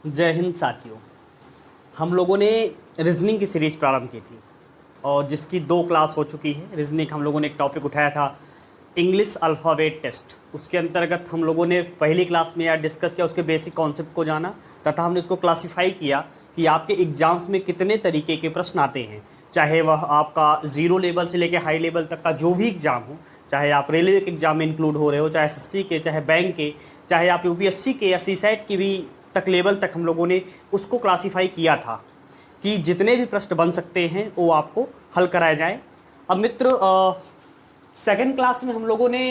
जय हिंद साथियों। हम लोगों ने रीजनिंग की सीरीज प्रारंभ की थी और जिसकी 2 क्लास हो चुकी है। रीजनिंग हम लोगों ने एक टॉपिक उठाया था इंग्लिश अल्फ़ाबेट टेस्ट। उसके अंतर्गत हम लोगों ने पहली क्लास में या डिस्कस किया, उसके बेसिक कॉन्सेप्ट को जाना तथा हमने उसको क्लासीफाई किया कि आपके एग्जाम्स में कितने तरीके के प्रश्न आते हैं, चाहे वह आपका ज़ीरो लेवल से लेकर हाई लेवल तक का जो भी एग्ज़ाम हो, चाहे आप रेलवे के एग्ज़ाम में इंक्लूड हो रहे हो, चाहे एसएससी के, चाहे बैंक के, चाहे आप यूपीएससी के या सीसैट की भी तक लेवल तक हम लोगों ने उसको क्लासीफाई किया था कि जितने भी प्रश्न बन सकते हैं वो आपको हल कराया जाए। अब मित्र, सेकंड क्लास में हम लोगों ने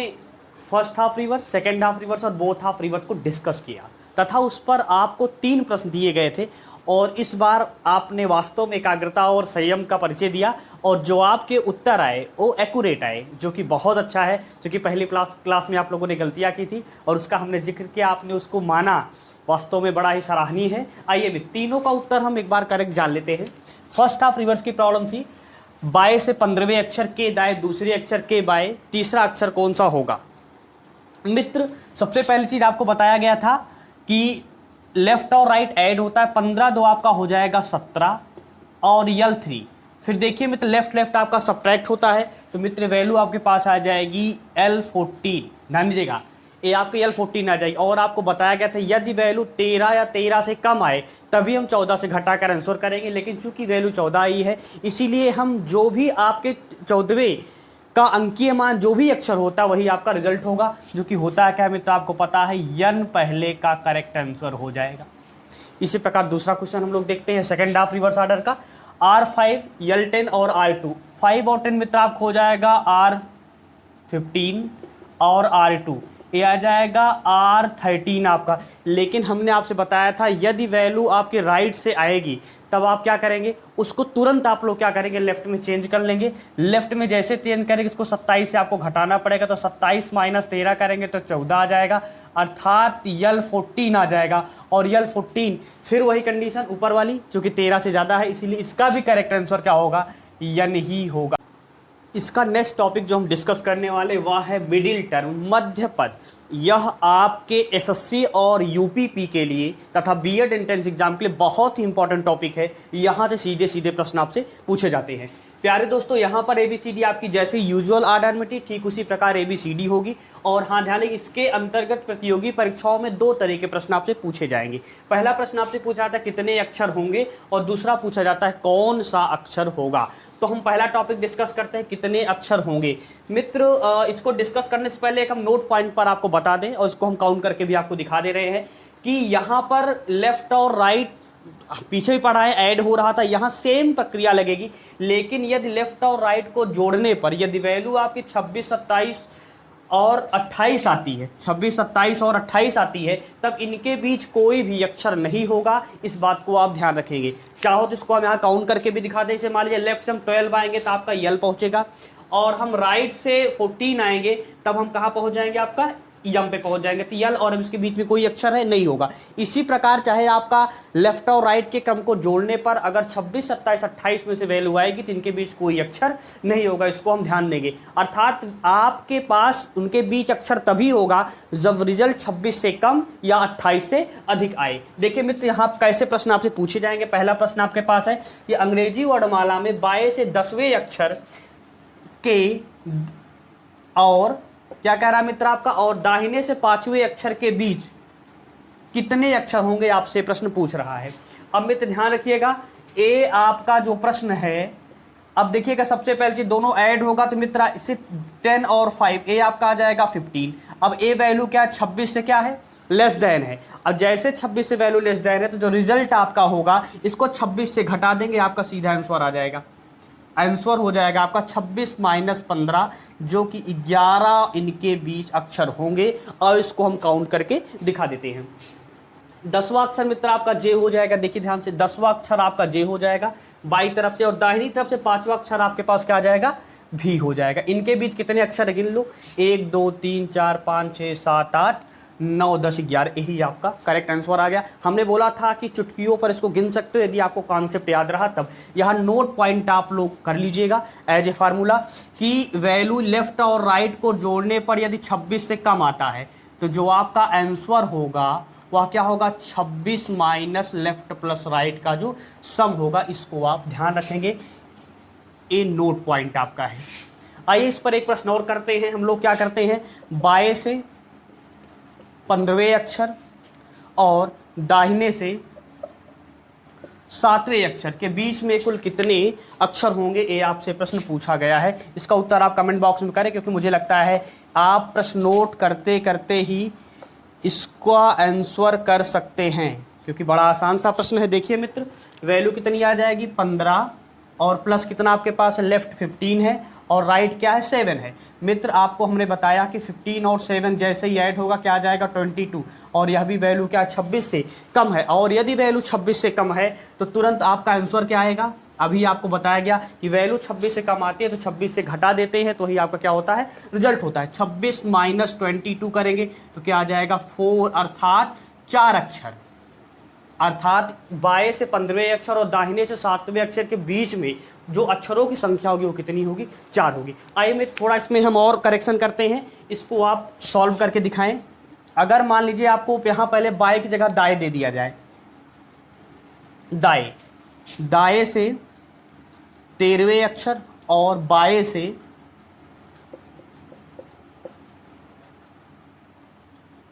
first half reverse, second half reverse और बोथ हाफ रिवर्स को डिस्कस किया तथा उस पर आपको 3 प्रश्न दिए गए थे और इस बार आपने वास्तव में एकाग्रता और संयम का परिचय दिया और जो आपके उत्तर आए वो एक्यूरेट आए, जो कि बहुत अच्छा है। क्योंकि पहली क्लास में आप लोगों ने गलतियां की थी और उसका हमने जिक्र किया, आपने उसको माना, वास्तव में बड़ा ही सराहनीय है। आइए भी तीनों का उत्तर हम एक बार करेक्ट जान लेते हैं। फर्स्ट हाफ रिवर्स की प्रॉब्लम थी बाय से 15वें अक्षर के दाएं, दूसरे अक्षर के बाएं, तीसरा अक्षर कौन सा होगा। मित्र, सबसे पहली चीज आपको बताया गया था कि लेफ्ट और राइट ऐड होता है, 15 दो आपका हो जाएगा 17 और यल 3। फिर देखिए मित्र, लेफ्ट लेफ्ट आपका सब्ट्रैक्ट होता है तो मित्र वैल्यू आपके पास आ जाएगी L14। ध्यान दीजिएगा, ये आपकी L14 आ जाएगी। और आपको बताया गया था यदि वैल्यू 13 या 13 से कम आए तभी हम 14 से घटाकर आंसर करेंगे, लेकिन चूंकि वैल्यू 14 आई है इसीलिए हम जो भी आपके 14वें का अंकीय मान जो भी अक्षर होता है वही आपका रिजल्ट होगा, जो कि होता है क्या मित्र, आपको पता है यन पहले का करेक्ट आंसर हो जाएगा। इसी प्रकार दूसरा क्वेश्चन हम लोग देखते हैं सेकंड हाफ रिवर्स ऑर्डर का। R5, L10 और R2, 5 और 10 मित्र आपको हो जाएगा R15 और R2, ये आ जाएगा R13 आपका। लेकिन हमने आपसे बताया था यदि वैल्यू आपके राइट से आएगी तब आप क्या करेंगे, उसको तुरंत आप लोग क्या करेंगे, लेफ्ट में चेंज कर लेंगे। लेफ्ट में जैसे चेंज करेंगे इसको 27 से आपको घटाना पड़ेगा, तो 27 - 13 करेंगे तो 14 आ जाएगा, अर्थात L14 आ जाएगा। और L14 फिर वही कंडीशन ऊपर वाली, क्योंकि 13 से ज़्यादा है इसीलिए इसका भी करेक्ट आंसर क्या होगा, यन ही होगा। इसका नेक्स्ट टॉपिक जो हम डिस्कस करने वाले वह है मिडिल टर्म, मध्य पद। यह आपके एसएससी और यूपीपी के लिए तथा बीएड एंट्रेंस एग्जाम के लिए बहुत ही इंपॉर्टेंट टॉपिक है। यहाँ से सीधे सीधे प्रश्न आपसे पूछे जाते हैं। प्यारे दोस्तों, यहाँ पर एबीसीडी आपकी जैसे यूजुअल ऑर्डर में थी ठीक उसी प्रकार एबीसीडी होगी। और हाँ ध्यान रखिए, इसके अंतर्गत प्रतियोगी परीक्षाओं में 2 तरह के प्रश्न आपसे पूछे जाएंगे। पहला प्रश्न आपसे पूछा जाता है कितने अक्षर होंगे और दूसरा पूछा जाता है कौन सा अक्षर होगा। तो हम पहला टॉपिक डिस्कस करते हैं कितने अक्षर होंगे। मित्र, इसको डिस्कस करने से पहले एक हम नोट पॉइंट पर आपको बता दें और इसको हम काउंट करके भी आपको दिखा दे रहे हैं कि यहाँ पर लेफ्ट और राइट पीछे भी पढ़ा है, ऐड हो रहा था, यहाँ सेम प्रक्रिया लगेगी। लेकिन यदि लेफ्ट और राइट को जोड़ने पर यदि वैल्यू आपकी 26, 27 और 28 आती है, 26, 27 और 28 आती है, तब इनके बीच कोई भी अक्षर नहीं होगा। इस बात को आप ध्यान रखेंगे। चाहो तो इसको हम यहाँ काउंट करके भी दिखा दें। जैसे मान लीजिए लेफ्ट से हम 12 आएंगे तो आपका यल पहुंचेगा और हम राइट से 14 आएंगे तब हम कहाँ पहुंच जाएंगे, आपका यम पे पहुंच जाएंगे। तो यल और इसके बीच में कोई अक्षर है नहीं होगा। इसी प्रकार चाहे आपका लेफ्ट और राइट के क्रम को जोड़ने पर अगर 26, 27, 28 में से वैल्यू आएगी तो इनके बीच कोई अक्षर नहीं होगा। इसको हम ध्यान देंगे। अर्थात आपके पास उनके बीच अक्षर तभी होगा जब रिजल्ट 26 से कम या 28 से अधिक आए। देखिए मित्र, यहाँ कैसे प्रश्न आपसे पूछे जाएंगे। पहला प्रश्न आपके पास है कि अंग्रेजी वर्णमाला में बाएं से 10वें अक्षर के और क्या कह रहा है मित्र आपका, और दाहिने से 5वें अक्षर के बीच कितने अक्षर होंगे, आपसे प्रश्न पूछ रहा है। अब मित्र ध्यान रखिएगा, ए आपका जो प्रश्न है, अब देखिएगा सबसे पहले चीज दोनों ऐड होगा तो मित्र इससे 10 और 5, ए आपका आ जाएगा 15। अब ए वैल्यू क्या है, 26 से क्या है, लेस देन है। अब जैसे 26 से वैल्यू लेस देन है तो जो रिजल्ट आपका होगा इसको 26 से घटा देंगे, आपका सीधा आंसर आ जाएगा। आंसर हो जाएगा आपका 26 - 15, जो कि 11 इनके बीच अक्षर होंगे। और इसको हम काउंट करके दिखा देते हैं। 10वां अक्षर मित्र आपका जे हो जाएगा। देखिए ध्यान से, 10वां अक्षर आपका जे हो जाएगा बाईं तरफ से और दाहिनी तरफ से 5वां अक्षर आपके पास क्या आ जाएगा, भी हो जाएगा। इनके बीच कितने अक्षर गिन लो, 1 2 3 4 5 6 7 8 9 10 11, यही आपका करेक्ट आंसर आ गया। हमने बोला था कि चुटकियों पर इसको गिन सकते हो यदि आपको कॉन्सेप्ट याद रहा तब। यहाँ नोट पॉइंट आप लोग कर लीजिएगा एज ए फार्मूला कि वैल्यू लेफ्ट और राइट को जोड़ने पर यदि 26 से कम आता है तो जो आपका आंसर होगा वह क्या होगा, 26 माइनस लेफ्ट प्लस राइट का जो सम होगा, इसको आप ध्यान रखेंगे। ये नोट पॉइंट आपका है। आइए इस पर एक प्रश्न और करते हैं। हम लोग क्या करते हैं, बाएं से 15वें अक्षर और दाहिने से 7वें अक्षर के बीच में कुल कितने अक्षर होंगे, ये आपसे प्रश्न पूछा गया है। इसका उत्तर आप कमेंट बॉक्स में करें, क्योंकि मुझे लगता है आप प्रश्न नोट करते करते ही इसका आंसर कर सकते हैं, क्योंकि बड़ा आसान सा प्रश्न है। देखिए मित्र, वैल्यू कितनी आ जाएगी, 15 और प्लस कितना आपके पास है, लेफ्ट 15 है और राइट क्या है, 7 है। मित्र आपको हमने बताया कि 15 और 7 जैसे ही ऐड होगा क्या आ जाएगा, 22, और यह भी वैल्यू क्या 26 से कम है। और यदि वैल्यू 26 से कम है तो तुरंत आपका आंसर क्या आएगा, अभी आपको बताया गया कि वैल्यू 26 से कम आती है तो 26 से घटा देते हैं, तो ही आपका क्या होता है, रिजल्ट होता है। 26 माइनस 22 करेंगे तो क्या आ जाएगा, 4, अर्थात 4 अक्षर, अर्थात बाएं से 15वें अक्षर और दाहिने से 7वें अक्षर के बीच में जो अक्षरों की संख्या होगी वो कितनी होगी, 4 होगी। आइए मैं थोड़ा इसमें हम और करेक्शन करते हैं, इसको आप सॉल्व करके दिखाएं। अगर मान लीजिए आपको यहाँ पहले बाएं की जगह दाएं दे दिया जाए, दाएं से 13वें अक्षर और बाएं से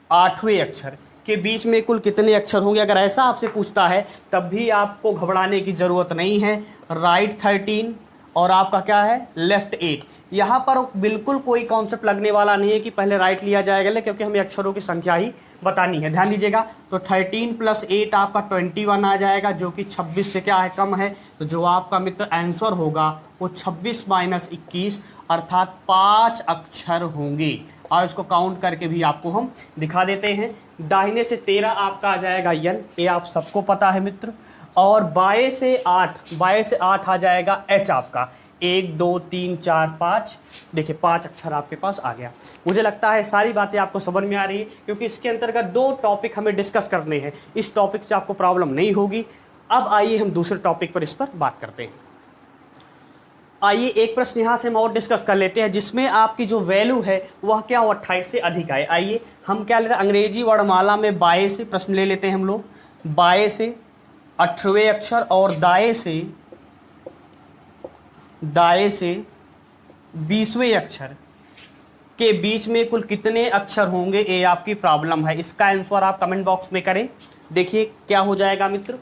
8वें अक्षर के बीच में कुल कितने अक्षर होंगे, अगर ऐसा आपसे पूछता है तब भी आपको घबराने की ज़रूरत नहीं है। राइट 13 और आपका क्या है, लेफ्ट 8। यहाँ पर बिल्कुल कोई कॉन्सेप्ट लगने वाला नहीं है कि पहले राइट लिया जाएगा, क्योंकि हमें अक्षरों की संख्या ही बतानी है। ध्यान दीजिएगा, तो 13 प्लस 8 आपका 21 आ जाएगा, जो कि 26 से क्या है, कम है। तो जो आपका मित्र आंसर होगा वो 26 माइनस 21 अर्थात 5 अक्षर होंगे। और इसको काउंट करके भी आपको हम दिखा देते हैं। दाहिने से 13 आपका आ जाएगा यन, ये आप सबको पता है मित्र, और बाएं से 8 आ जाएगा एच आपका। 1 2 3 4 5, देखिए 5 अक्षर आपके पास आ गया। मुझे लगता है सारी बातें आपको समझ में आ रही है, क्योंकि इसके अंतर्गत 2 टॉपिक हमें डिस्कस करने हैं। इस टॉपिक से आपको प्रॉब्लम नहीं होगी। अब आइए हम दूसरे टॉपिक पर इस पर बात करते हैं। आइए एक प्रश्न यहाँ से हम और डिस्कस कर लेते हैं, जिसमें आपकी जो वैल्यू है वह क्या हो, 28 से अधिक आए। आइए हम क्या लेते हैं, अंग्रेजी वर्णमाला में बाएं से प्रश्न ले लेते हैं हम लोग। बाएं से 18वें अक्षर और दाएं से 20वें अक्षर के बीच में कुल कितने अक्षर होंगे, ये आपकी प्रॉब्लम है। इसका आंसर आप कमेंट बॉक्स में करें। देखिए क्या हो जाएगा मित्र,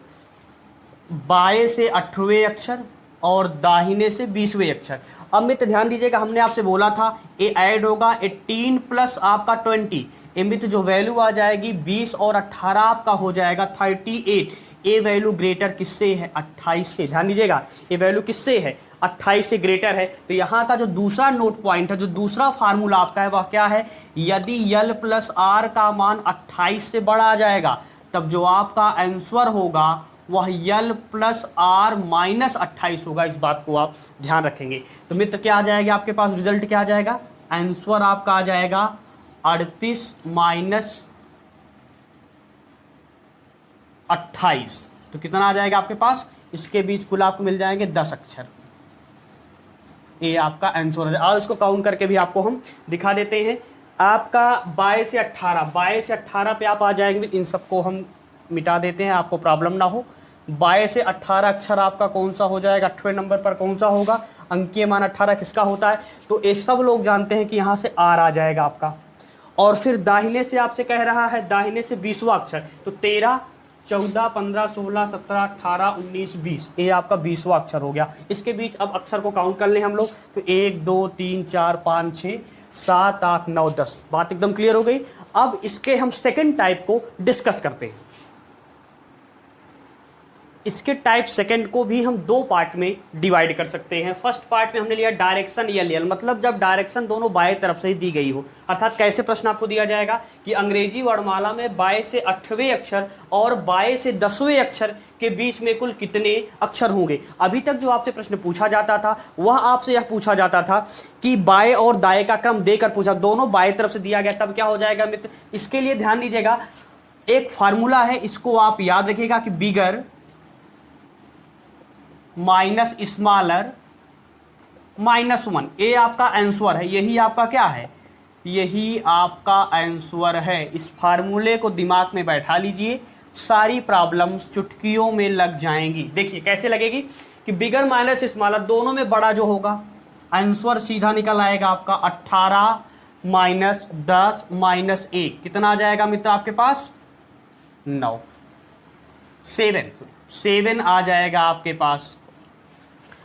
बाएं से 18वें अक्षर और दाहिने से 20वें अक्षर। अब मित्र ध्यान दीजिएगा, हमने आपसे बोला था ये ऐड होगा 18 प्लस आपका 20। ये मित्र जो वैल्यू आ जाएगी 20 और 18 आपका हो जाएगा 38। ये वैल्यू ग्रेटर किससे है, 28 से। ध्यान दीजिएगा, ये वैल्यू किससे है, 28 से ग्रेटर है। तो यहाँ का जो दूसरा नोट पॉइंट है, जो दूसरा फार्मूला आपका है वह क्या है, यदि यल प्लस आर का मान 28 से बड़ा आ जाएगा तब जो आपका आंसर होगा वह यल प्लस आर माइनस 28 होगा। इस बात को आप ध्यान रखेंगे। तो मित्र क्या आ जाएगा आपके पास, रिजल्ट क्या आ जाएगा, आंसर आपका आ जाएगा 38 माइनस 28। तो कितना आ जाएगा आपके पास, इसके बीच कुल आपको मिल जाएंगे 10 अक्षर। ये आपका आंसर है। और इसको काउंट करके भी आपको हम दिखा देते हैं। आपका 22 से 18 पे आप आ जाएंगे। इन सबको हम मिटा देते हैं, आपको प्रॉब्लम ना हो। 22 से 18 अक्षर आपका कौन सा हो जाएगा, 8वें नंबर पर कौन सा होगा, अंकीय मान 18 किसका होता है, तो ये सब लोग जानते हैं कि यहाँ से आर आ जाएगा आपका। और फिर दाहिने से आपसे कह रहा है, दाहिने से 20वां अक्षर, तो 13 14 15 16 17 18 19 20, ये आपका 20वां अक्षर हो गया। इसके बीच अब अक्षर को काउंट कर लें हम लोग, तो 1 2 3 4 5 6 7 8 9 10। बात एकदम क्लियर हो गई। अब इसके हम सेकेंड टाइप को डिस्कस करते हैं। इसके टाइप सेकंड को भी हम 2 पार्ट में डिवाइड कर सकते हैं। फर्स्ट पार्ट में हमने लिया डायरेक्शन यल, मतलब जब डायरेक्शन दोनों बाएं तरफ से ही दी गई हो। अर्थात कैसे प्रश्न आपको दिया जाएगा कि अंग्रेजी वर्णमाला में बाएं से 8वें अक्षर और बाएं से 10वें अक्षर के बीच में कुल कितने अक्षर होंगे। अभी तक जो आपसे प्रश्न पूछा जाता था वह आपसे यह पूछा जाता था कि बाएं और दाएं का क्रम देकर पूछा, दोनों बाएं तरफ से दिया गया, तब क्या हो जाएगा मित्र। इसके लिए ध्यान दीजिएगा, एक फार्मूला है, इसको आप याद रखिएगा कि बिगर माइनस स्मॉलर -1, ये आपका आंसर है। यही आपका क्या है, यही आपका आंसर है। इस फार्मूले को दिमाग में बैठा लीजिए, सारी प्रॉब्लम्स चुटकियों में लग जाएंगी। देखिए कैसे लगेगी कि बिगर माइनस स्मॉलर दोनों में बड़ा जो होगा, आंसर सीधा निकल आएगा आपका 18 माइनस 10 माइनस 1 कितना आ जाएगा मित्र आपके पास 9, 7 आ जाएगा आपके पास।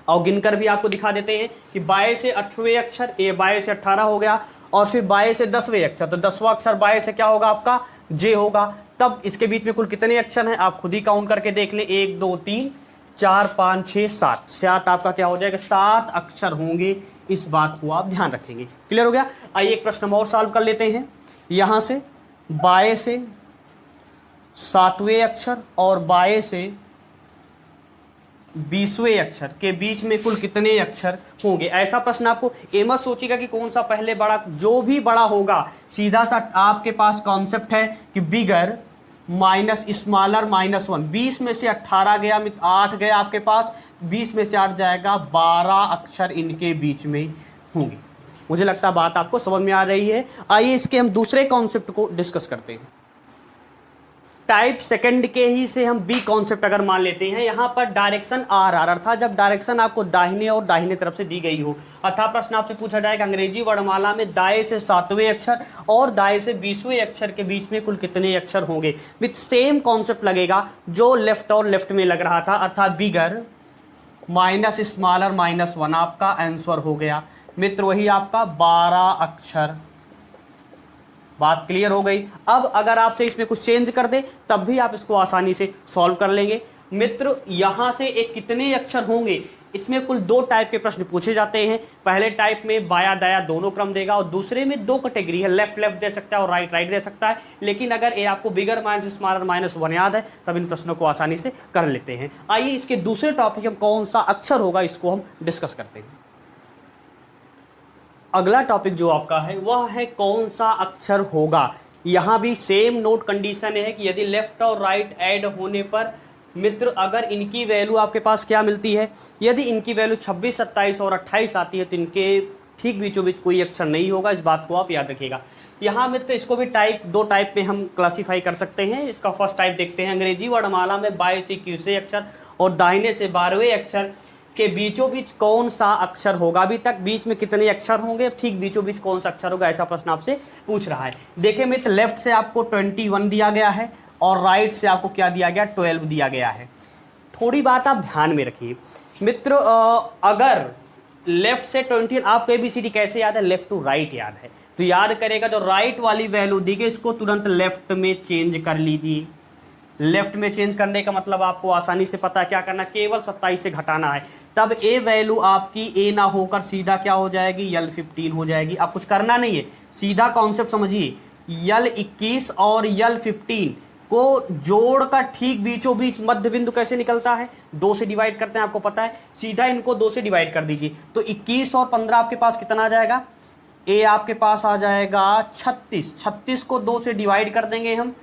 और गिनकर भी आपको दिखा देते हैं कि 22 से 8वें अक्षर, ये 22 से 18 हो गया, और फिर 22 से 10वें अक्षर, तो 10वां अक्षर 22 से क्या होगा आपका जे होगा। तब इसके बीच में कुल कितने अक्षर हैं आप खुद ही काउंट करके देख लें, 1 2 3 4 5 6 7, 7 आपका क्या हो जाएगा 7 अक्षर होंगे। इस बात को आप ध्यान रखेंगे। क्लियर हो गया। आइए एक प्रश्न और सॉल्व कर लेते हैं। यहाँ से 22 से 7वें अक्षर और 22 से 20वें अक्षर के बीच में कुल कितने अक्षर होंगे। ऐसा प्रश्न आपको ये मत सोचिएगा कि कौन सा पहले बड़ा, जो भी बड़ा होगा सीधा सा आपके पास कॉन्सेप्ट है कि बिगर माइनस स्मॉलर माइनस 1। 20 में से 18 गया, 8 गया आपके पास, 20 में से 8 जाएगा, 12 अक्षर इनके बीच में होंगे। मुझे लगता है बात आपको समझ में आ रही है। आइए इसके हम दूसरे कॉन्सेप्ट को डिस्कस करते हैं। टाइप सेकंड के ही से हम बी कॉन्सेप्ट अगर मान लेते हैं, यहाँ पर डायरेक्शन आर आर, अर्थात जब डायरेक्शन आपको दाहिने और दाहिने तरफ से दी गई हो, अर्थात प्रश्न आपसे पूछा जाएगा अंग्रेजी वर्णमाला में दाएं से 7वें अक्षर और दाएं से 20वें अक्षर के बीच में कुल कितने अक्षर होंगे। विथ सेम कॉन्सेप्ट लगेगा जो लेफ्ट और लेफ्ट में लग रहा था, अर्थात बिगर माइनस स्मॉलर माइनस 1 आपका आंसर हो गया मित्र, वही आपका 12 अक्षर। बात क्लियर हो गई। अब अगर आपसे इसमें कुछ चेंज कर दे तब भी आप इसको आसानी से सॉल्व कर लेंगे मित्र। यहां से एक कितने अक्षर होंगे, इसमें कुल 2 टाइप के प्रश्न पूछे जाते हैं। पहले टाइप में बाया दाया दोनों क्रम देगा, और दूसरे में 2 कैटेगरी है, लेफ्ट लेफ्ट दे सकता है और राइट राइट दे सकता है। लेकिन अगर ये आपको बिगर माइनस स्मॉलर माइनस 1 याद है तब इन प्रश्नों को आसानी से कर लेते हैं। आइए इसके दूसरे टॉपिक में कौन सा अक्षर होगा इसको हम डिस्कस करते हैं। अगला टॉपिक जो आपका है वह है कौन सा अक्षर होगा। यहाँ भी सेम नोट कंडीशन है कि यदि लेफ्ट और राइट ऐड होने पर मित्र अगर इनकी वैल्यू आपके पास क्या मिलती है, यदि इनकी वैल्यू 26, 27 और 28 आती है तो इनके ठीक बीचों बीच कोई अक्षर नहीं होगा। इस बात को आप याद रखिएगा। यहाँ मित्र इसको भी दो टाइप में हम क्लासीफाई कर सकते हैं। इसका फर्स्ट टाइप देखते हैं। अंग्रेजी वर्णमाला में 22 से 21वें अक्षर और दाहिने से 12वें अक्षर के बीचों बीच कौन सा अक्षर होगा। अभी तक बीच में कितने अक्षर होंगे, ठीक बीचों बीच कौन सा अक्षर होगा, ऐसा प्रश्न आपसे पूछ रहा है। देखिए मित्र, लेफ्ट से आपको 21 दिया गया है और राइट से आपको क्या दिया गया 12 दिया गया है। थोड़ी बात आप ध्यान में रखिए मित्र, अगर लेफ्ट से 20 आपको ABCD कैसे याद है, लेफ्ट टू राइट याद है, तो याद करेगा जो राइट वाली वैल्यू दी गई इसको तुरंत लेफ्ट में चेंज कर लीजिए। लेफ्ट में चेंज करने का मतलब आपको आसानी से पता है क्या करना, केवल 27 से घटाना है। तब ए वैल्यू आपकी ए ना होकर सीधा क्या हो जाएगी, यल 15 हो जाएगी। अब कुछ करना नहीं है, सीधा कॉन्सेप्ट समझिए। यल 21 और यल 15 को जोड़कर ठीक बीचों बीच मध्य बिंदु कैसे निकलता है, 2 से डिवाइड करते हैं, आपको पता है। सीधा इनको 2 से डिवाइड कर दीजिए तो 21 और 15 आपके पास कितना आ जाएगा, ए आपके पास आ जाएगा 36। 36 को 2 से डिवाइड कर देंगे हम,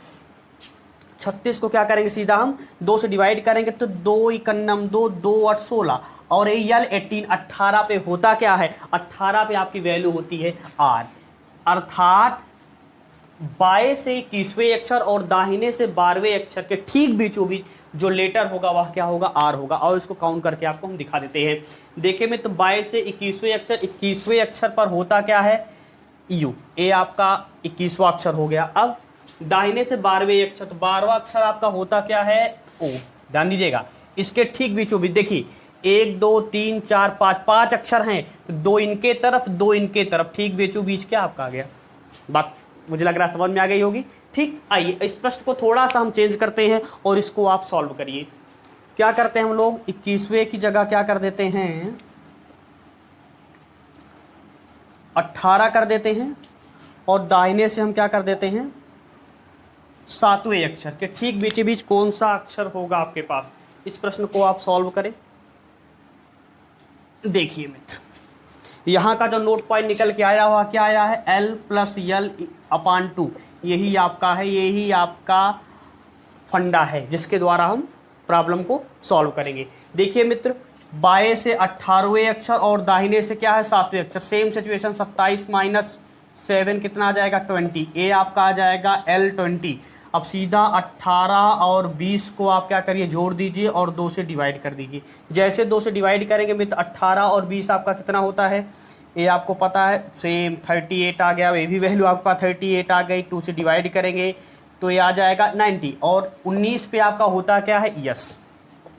36 को क्या करेंगे सीधा हम 2 से डिवाइड करेंगे तो 2 एकन्नम 2, 2 8 16 और ये यल 18 18 पे होता क्या है, 18 पे आपकी वैल्यू होती है आर, अर्थात 22 से 21वें अक्षर और दाहिने से 12वें अक्षर के ठीक बीचों बीच जो लेटर होगा वह क्या होगा, आर होगा। और इसको काउंट करके आपको हम दिखा देते हैं। देखिए मैं तो 22 से 21वें अक्षर, 21वें अक्षर पर होता क्या है यू, ए आपका 21वां अक्षर हो गया। अब दाहिने से 12वें अक्षर, तो 12वां अक्षर आपका होता क्या है ओ, ध्यान दीजिएगा। इसके ठीक बीचों बीच देखिए 1 2 3 4 5 अक्षर हैं, तो 2 इनके तरफ 2 इनके तरफ, ठीक बीचों बीच क्या आपका आ गया। बात मुझे लग रहा है समझ में आ गई होगी। ठीक, आइए इस प्रश्न को थोड़ा सा हम चेंज करते हैं और इसको आप सॉल्व करिए। क्या करते हैं हम लोग, 21वें की जगह क्या कर देते हैं 18 कर देते हैं और दाहिने से हम क्या कर देते हैं 7वें अक्षर के ठीक बीचे बीच कौन सा अक्षर होगा आपके पास। इस प्रश्न को आप सॉल्व करें। देखिए मित्र, यहाँ का जो नोट पॉइंट निकल के आया हुआ क्या आया है, L + L/2, यही आपका है, यही आपका फंडा है जिसके द्वारा हम प्रॉब्लम को सॉल्व करेंगे। देखिए मित्र, 22 से 18वें अक्षर और दाहिने से क्या है 7वें अक्षर, सेम सिचुएशन, 27 - 7 कितना आ जाएगा 20, ए आपका आ जाएगा L20। अब सीधा 18 और 20 को आप क्या करिए जोड़ दीजिए और 2 से डिवाइड कर दीजिए। जैसे 2 से डिवाइड करेंगे मित्र 18 और 20 आपका कितना होता है, ये आपको पता है सेम 38 आ गया, ये भी वैल्यू आपका 38 आ गई। 2 से डिवाइड करेंगे तो ये आ जाएगा 90 और 19 पे आपका होता क्या है yes.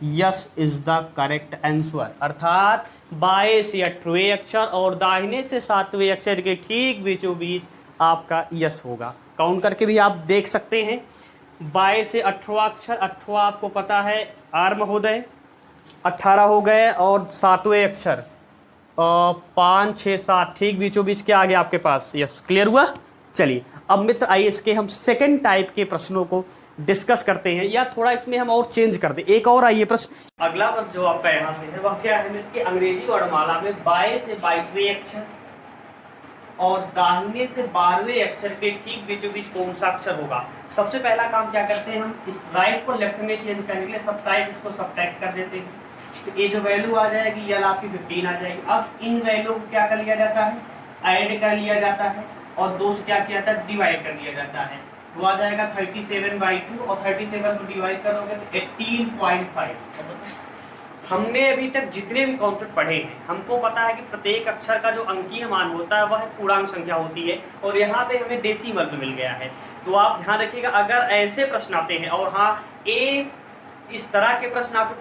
Yes is the correct answer, अर्थात बाएं से 8वें अक्षर और दाहिने से 7वें अक्षर के ठीक बीचों बीच आपका यस होगा। काउंट करके भी आप देख सकते हैं। बाएं से 8वां अक्षर, 8वां आपको पता है आर महोदय, 18 हो गए और 7वें अक्षर 5 6 7 ठीक बीचों बीच क्या आ गया आपके पास यस। क्लियर हुआ। चलिए अब मित्र आइए इसके हम सेकंड टाइप के प्रश्नों को डिस्कस करते हैं, या थोड़ा इसमें हम और चेंज कर दें। एक और आइए प्रश्न। अगला प्रश्न जो आपका यहाँ से है वह क्या है मित्र कि अंग्रेजी वर्णमाला में बाएं से 22वें अक्षर और दाहिने से 12वें अक्षर के ठीक बीचों बीच कौन सा अक्षर होगा। सबसे पहला काम क्या करते हैं हम, इस राइट को लेफ्ट में चेंज करने के लिए सबट्रैक्ट, इसको सबट्रैक्ट कर देते हैं। तो ये जो वैल्यू आ जाएगी यल आपकी 15 आ जाएगी। अब इन वैल्यू को क्या कर लिया जाता है, ऐड कर लिया जाता है और 2 से क्या किया जाता है डिवाइड कर दिया जाता है। तो आ जाएगा 37/2 और 37 को डिवाइड करोगे तो 18.5। हमने अभी तक जितने भी कॉन्सेप्ट पढ़े हैं हमको पता है कि प्रत्येक अक्षर का जो अंकीय मान होता है वह पूर्णांक संख्या होती है और यहाँ पे हमें डेसिमल में मिल गया है। तो आप ध्यान रखिएगा अगर ऐसे प्रश्न आते हैं और हाँ इस तरह के प्रश्न आपको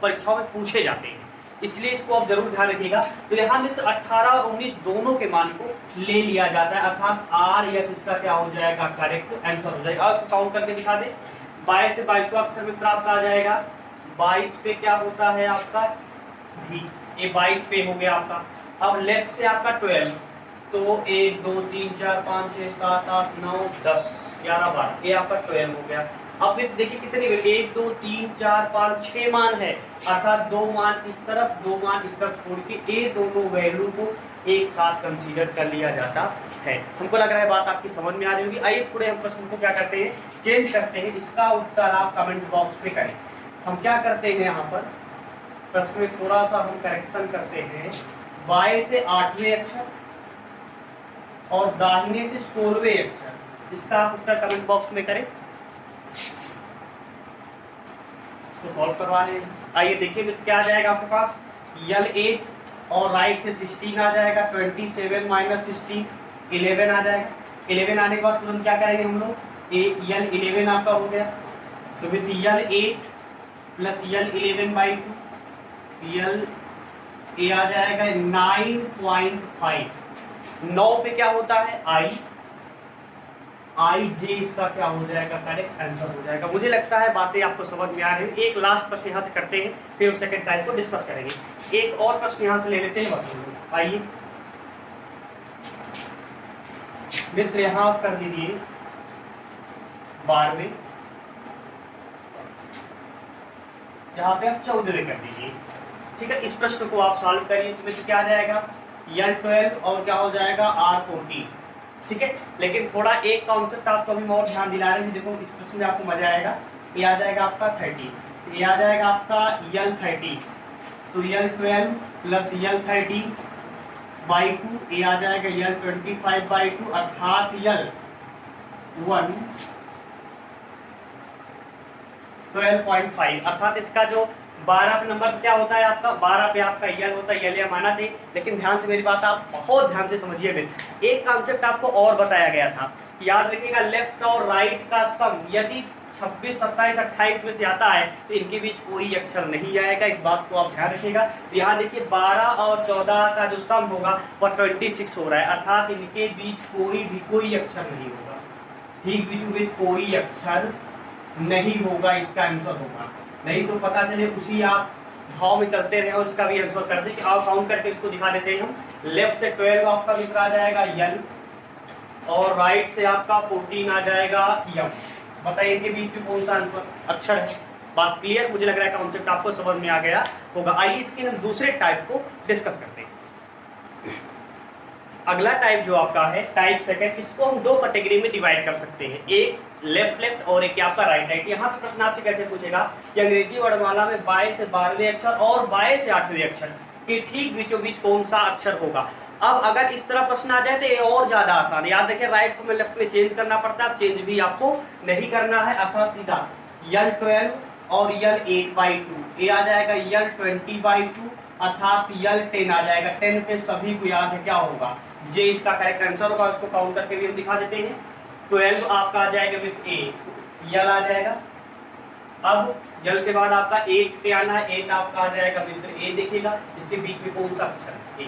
परीक्षाओं में पूछे जाते हैं, इसलिए इसको आप जरूर ध्यान रखिएगा। तो यहाँ मित्र 18 और 19 दोनों के मान को ले लिया जाता है, अर्थात आर यस इसका क्या हो जाएगा करेक्ट आंसर हो जाएगा। अब काउंट करके दिखा दे। 22 से 22वां अक्षर मित्र आपका आ जाएगा 22 पे क्या होता है आपका भी, ये 22 पे हो गया आपका। अब लेफ्ट से आपका 12, तो 1 2 3 4 5 6 7 8 9 10 11 12 ये आपका 12 हो गया। अब देखिए कितने 1 2 3 4 5 6 मान है, अर्थात 2 मान इस तरफ 2 मान इस तरफ छोड़ के ये दोनों वैल्यू को एक साथ कंसीडर कर लिया जाता है। हमको लग रहा है बात आपकी समझ में आ रही होगी। आइए थोड़े हम प्रश्न को क्या करते हैं चेंज करते हैं, इसका उत्तर आप कमेंट बॉक्स में करें। हम क्या करते हैं यहाँ पर प्रश्न में थोड़ा सा हम करेक्शन करते हैं। बाएं से 8वें अक्षर और दाहिने से 16वें अक्षर, इसका आप उत्तर कमेंट बॉक्स में करें। तो सॉल्व करवा रहे हैं। आइए देखिए मित्र क्या आ जाएगा आपके पास यल 8 और राइट से 16 आ जाएगा, 27 - 16 11 आ जाएगा। 11 आने के बाद तुरंत क्या करेंगे हम लोग, यल 11 आपका हो गया। तो विद यल 8 प्लस यल 11/2 यल ए आ जाएगा 9.5। 9 पे क्या होता है आई जे, इसका क्या हो जाएगा करेक्ट आंसर हो जाएगा। मुझे लगता है बातें आपको समझ में आ रही है। एक लास्ट प्रश्न यहाँ से करते हैं फिर सेकंड टाइप को डिस्कस करेंगे। एक और प्रश्न यहाँ से ले लेते हैं बस। आइए मित्र यहाँ कर दीजिए 12वें, यहाँ पे आप 14वें कर दीजिए। ठीक है, इस प्रश्न को आप सॉल्व करिए तो मित्र क्या आ जाएगा यल 12 और क्या हो जाएगा R14। ठीक है, लेकिन थोड़ा एक कॉन्सेप्ट आपको अभी और ध्यान दिला रहे हैं। देखो इस प्रश्न में आपको मजा आएगा। ये आ जाएगा आपका 30, ये आ जाएगा आपका यल 30, तो यल 12 प्लस यल 30/2 ये आ जाएगा यल 25/2, अर्थात यल 12.5। अर्थात इसका जो 12 नंबर क्या होता है आपका 12 पे आपका यल होता है, यल माना चाहिए। लेकिन ध्यान से मेरी बात आप बहुत ध्यान से समझिए। फिर एक कॉन्सेप्ट आपको और बताया गया था, याद रखिएगा लेफ्ट और राइट का सम यदि 26 27 28 में से आता है तो इनके बीच कोई अक्षर नहीं आएगा। इस बात को आप ध्यान रखिएगा। यहाँ देखिए 12 और 14 का जो सम होगा वह 26 हो रहा है, अर्थात इनके बीच कोई अक्षर नहीं होगा। ठीक बीचों बीच कोई अक्षर नहीं होगा, इसका आंसर होगा। नहीं तो पता चले उसी आप भाव में चलते रहे और इसका भी आंसर कर दें। आप काउंट करके इसको दिखा देते हैं हम। लेफ्ट से 12 आपका मित्र आ जाएगा यल और राइट से आपका 14 आ जाएगा यम। बताइए इनके बीच में कौन सा आंसर अक्षर है। बात क्लियर, मुझे लग रहा है कॉन्सेप्ट आपको समझ में आ गया होगा। आइए इसके हम दूसरे टाइप को डिस्कस करते हैं। अगला टाइप जो आपका है टाइप सेकंड, इसको हम दो कैटेगरी में डिवाइड कर सकते हैं, एक लेफ्ट और एक आपका राइट। यहाँ पे प्रश्न आपसे कैसे पूछेगा कि अंग्रेजी वर्णमाला में 22 से 12वें अक्षर और 22 से 8वें अक्षर के ठीक बीचों बीच कौन सा अक्षर होगा। अब अगर इस तरह प्रश्न आ जाए तो ये और ज्यादा आसान है। याद रखिए राइट को में लेफ्ट में चेंज करना पड़ता है, अब चेंज भी आपको नहीं करना है, अर्थात सीधा L12 और L8/2 ये आ जाएगा L20/2 अर्थात L10 आ जाएगा। 10 पे सभी को याद है क्या होगा, जे इसका करेक्ट आंसर होगा। उसको काउंट करके भी हम दिखा देते हैं। 12 आपका आ जाएगा विद ए, यल आ जाएगा। अब यल के बाद आपका 8 पे आना है, 8 आपका आ जाएगा विद ए, देखिएगा इसके बीच में कौन सा अक्षर है।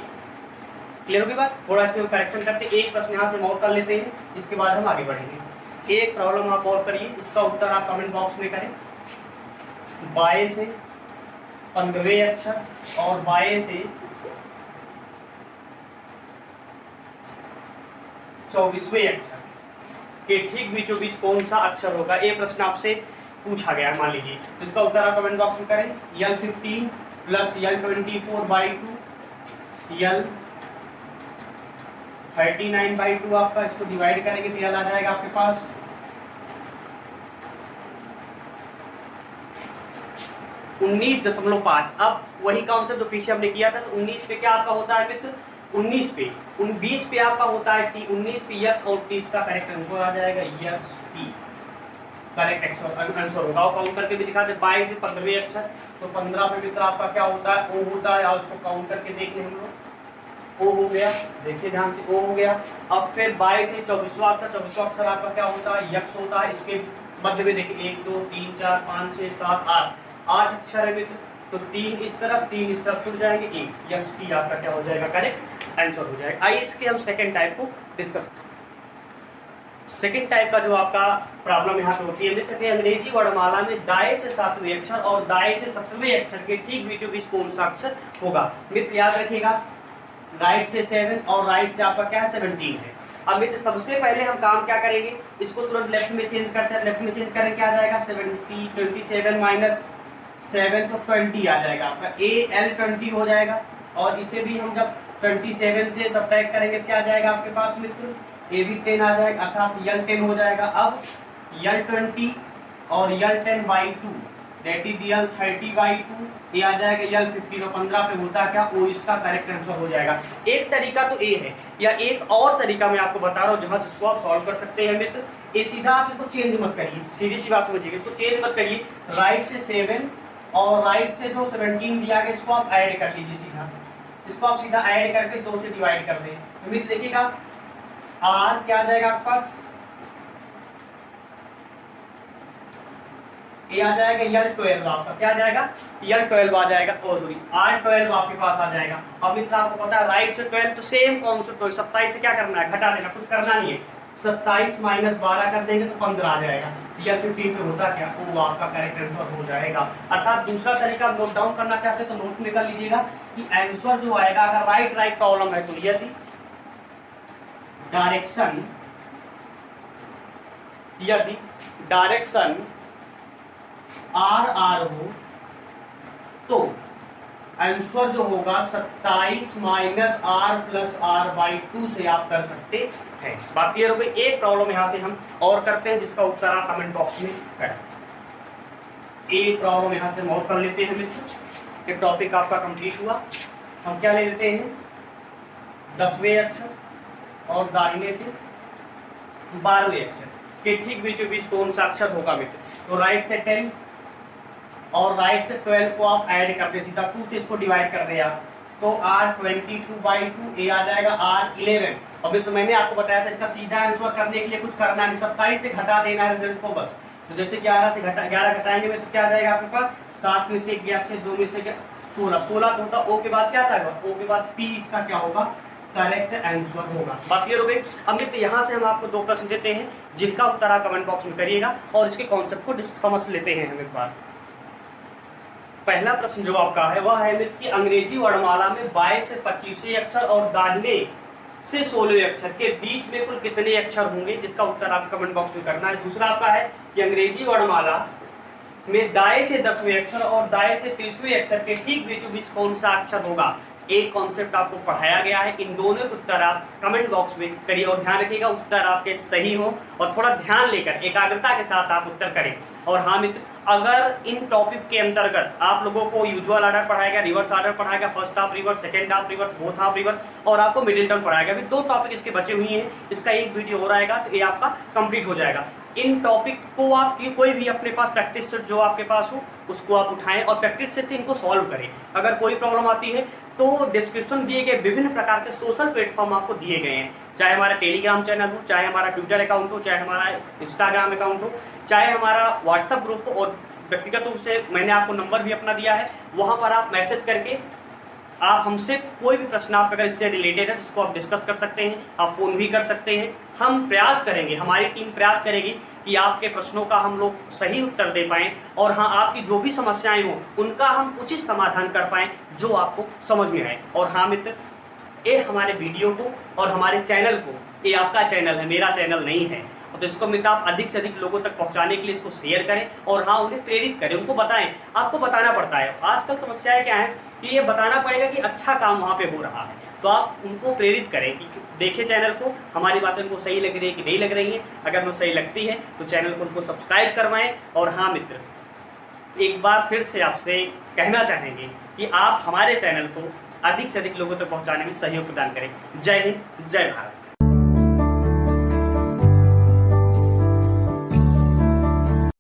क्लियर होगी बात? थोड़ा इसमें करेक्शन करते हैं, एक प्रश्न यहाँ से और कर लेते हैं, इसके बाद हम आगे बढ़ेंगे। एक प्रॉब्लम आप और करिए, इसका उत्तर आप कमेंट बॉक्स में करें। 22 से 15वें अक्षर और 22 से 24वें अक्षर के ठीक बीचों बीच कौन सा अक्षर होगा, ये प्रश्न आपसे पूछा गया मान लीजिए। तो इसका उत्तर आप कमेंट बॉक्स में करें। L15 प्लस L24/2 L39/2 आपका, इसको डिवाइड करेंगे तो यल आ जाएगा आपके पास 19.5। अब वही कॉन्सेप्ट जो पीछे हमने किया था, तो 19 पे क्या आपका होता है मित्र, 19 पे 20 पे आपका होता है टी, 19 पे यस और 30 का करेक्ट आंसर आ जाएगा यस टी, करेक्ट आंसर होगा। और काउंट करके भी दिखा दे 22 से 15वें अक्षर, तो 15 पे मित्र आपका क्या होता है, ओ होता है, और उसको काउंट करके देख लें हम लोग। ओ हो गया, देखिए ध्यान से, ओ हो गया। अब फिर 22 से 24वां अक्षर, 24वां अक्षर आपका क्या होता है, यक्स होता है। इसके मध्य में देखिए 1 2 3 4 5 6 7 8 अक्षर है मित्र, तो 3 इस तरफ 3 इस तरफ छूट जाएंगे, एक यस टी आपका क्या हो जाएगा, करेक्ट आंसर हो जाएगा। आइए इसके हम सेकंड टाइप को डिस्कस। सेकंड टाइप का जो आपका प्रॉब्लम यहाँ पे होती है मित्र कि अंग्रेजी वर्णमाला में दाएं से 7वें अक्षर और दाएं से 7वें अक्षर के ठीक बीचों बीच कौन सा अक्षर होगा। मित्र याद रखिएगा राइट से 7 और राइट से आपका क्या है 17 है। अब मित्र सबसे पहले हम काम क्या करेंगे, इसको तुरंत लेफ्ट में चेंज करते हैं। लेफ्ट में चेंज करें क्या आ जाएगा 70, 27 माइनस 7 तो 20 आ जाएगा आपका, L20 हो जाएगा। और इसे भी हम जब 27 से सब्ट्रैक्ट करेंगे क्या आ जाएगा आपके पास मित्र, ए भी 10 आ जाएगा, अर्थात L10 हो जाएगा। अब L20 और L10/2 दैट इज L30/2 ये आ जाएगा L15 और 15 पे होता है क्या, ओ इसका करेक्ट आंसर हो जाएगा। एक तरीका तो ए है, या एक और तरीका मैं आपको बता रहा हूँ जहाँ जिसको आप सॉल्व कर सकते हैं मित्र। ये सीधा आप इसको चेंज मत करिए, सीधी सी बात समझिएगा, इसको चेंज मत करिए। राइट से 7 और राइट से जो 17 दिया गया इसको आप ऐड कर लीजिए सीधा, इसको आप सीधा ऐड करके 2 से डिवाइड कर दें। तो मित्र देखिएगा आर क्या आ जाएगा आपके पास, ये आ जाएगा L12 आपका, क्या आ जाएगा L12 आ जाएगा, ओ सॉरी R12 आपके पास आ जाएगा। अब इतना आपको पता है राइट से 12 तो सेम कॉन्सेप्ट हो, 27 से क्या करना है, घटा देना, कुछ करना नहीं है। 27 माइनस 12 कर देंगे तो 15 आ जाएगा। L15 पे होता क्या, ओ आपका करेक्ट आंसर हो जाएगा। अर्थात दूसरा तरीका आप नोट डाउन करना चाहते हैं तो नोट में कर लीजिएगा कि आंसर जो आएगा अगर राइट प्रॉब्लम है तो यदि डायरेक्शन आर हो तो आंसर जो होगा 27 माइनस R प्लस R/2 से आप कर सकते हैं। बात क्लियर हो गई। एक प्रॉब्लम यहां से हम और करते हैं जिसका उत्तर आप कमेंट बॉक्स में करें। एक प्रॉब्लम यहां से हम और कर लेते हैं मित्र, एक टॉपिक आपका कंप्लीट हुआ। हम क्या ले लेते हैं 10वें अक्षर और दाहिने से 12वें अक्षर के ठीक बीचों बीच कौन सा अक्षर होगा मित्र। तो राइट से 10 और राइट से 12 को आप ऐड करते सीधा 2 से इसको डिवाइड कर दे आप, तो R22/2 ये आ जाएगा R11। अभी तो मैंने आपको बताया था इसका सीधा आंसर करने के लिए कुछ करना नहीं, 27 से घटा देना है रिजल्ट को बस। तो जैसे 11 घटाएंगे में तो क्या आ जाएगा आपके पास 7 में से 1 गया, 2 में से 16 तो होता, ओ के बाद क्या आता है, ओ के बाद P इसका क्या होगा करेक्ट आंसर होगा। बात क्लियर हो गई। अब मित्र यहाँ से हम आपको 2 प्रश्न देते हैं जिनका उत्तर आप कमेंट बॉक्स में करिएगा और इसके कॉन्सेप्ट को समझ लेते हैं हम एक बार। पहला प्रश्न जो आपका है वह है मित्र कि अंग्रेजी वर्णमाला में 22 से 25वें अक्षर और दाहिने से 16वें अक्षर के बीच में कुल कितने अक्षर होंगे, जिसका उत्तर आप कमेंट बॉक्स में करना है। दूसरा आपका है कि अंग्रेजी वर्णमाला में दाएं से 10वें अक्षर और दाएं से 30वें अक्षर के ठीक बीचों बीच कौन सा अक्षर होगा। एक कॉन्सेप्ट आपको पढ़ाया गया है, इन दोनों के उत्तर आप कमेंट बॉक्स में करिए और ध्यान रखिएगा उत्तर आपके सही हो और थोड़ा ध्यान लेकर एकाग्रता के साथ आप उत्तर करें। और हाँ मित्र अगर इन टॉपिक के अंतर्गत आप लोगों को यूजुअल ऑर्डर पढ़ाएगा, रिवर्स ऑर्डर पढ़ाएगा, first half reverse, second half reverse, fourth half reverse, और आपको मिडिल टर्म पढ़ाएगा। अभी 2 टॉपिक इसके बचे हुए हैं, इसका एक वीडियो हो रहेगा तो ये आपका कंप्लीट हो जाएगा। इन टॉपिक को आप कोई भी अपने पास प्रैक्टिस सेट जो आपके पास हो उसको आप उठाएं और प्रैक्टिस सेट से इनको सॉल्व करें। अगर कोई प्रॉब्लम आती है तो डिस्क्रिप्शन दिए गए विभिन्न प्रकार के सोशल प्लेटफॉर्म आपको दिए गए हैं, चाहे हमारा टेलीग्राम चैनल हो, चाहे हमारा ट्विटर अकाउंट हो, चाहे हमारा इंस्टाग्राम अकाउंट हो, चाहे हमारा व्हाट्सएप ग्रुप हो, और व्यक्तिगत रूप से मैंने आपको नंबर भी अपना दिया है, वहाँ पर आप मैसेज करके आप हमसे कोई भी प्रश्न आप अगर इससे रिलेटेड है तो उसको आप डिस्कस कर सकते हैं, आप फ़ोन भी कर सकते हैं। हम प्रयास करेंगे, हमारी टीम प्रयास करेगी कि आपके प्रश्नों का हम लोग सही उत्तर दे पाएँ, और हाँ, आपकी जो भी समस्याएं हों उनका हम उचित समाधान कर पाएँ जो आपको समझ में आए। और हाँ मित्र, ये हमारे वीडियो को और हमारे चैनल को, ये आपका चैनल है, मेरा चैनल नहीं है, तो इसको मित्र आप अधिक से अधिक लोगों तक पहुंचाने के लिए इसको शेयर करें, और हाँ, उन्हें प्रेरित करें, उनको बताएं। आपको बताना पड़ता है, आजकल समस्याएं क्या है कि ये बताना पड़ेगा कि अच्छा काम वहाँ पे हो रहा है, तो आप उनको प्रेरित करें कि देखें चैनल को, हमारी बातें उनको सही लग रही है कि नहीं लग रही है। अगर वो सही लगती है तो चैनल को उनको सब्सक्राइब करवाएं। और हाँ मित्र, एक बार फिर से आपसे कहना चाहेंगे कि आप हमारे चैनल को अधिक से अधिक लोगों तक पहुँचाने में सहयोग प्रदान करें। जय हिंद, जय भारत।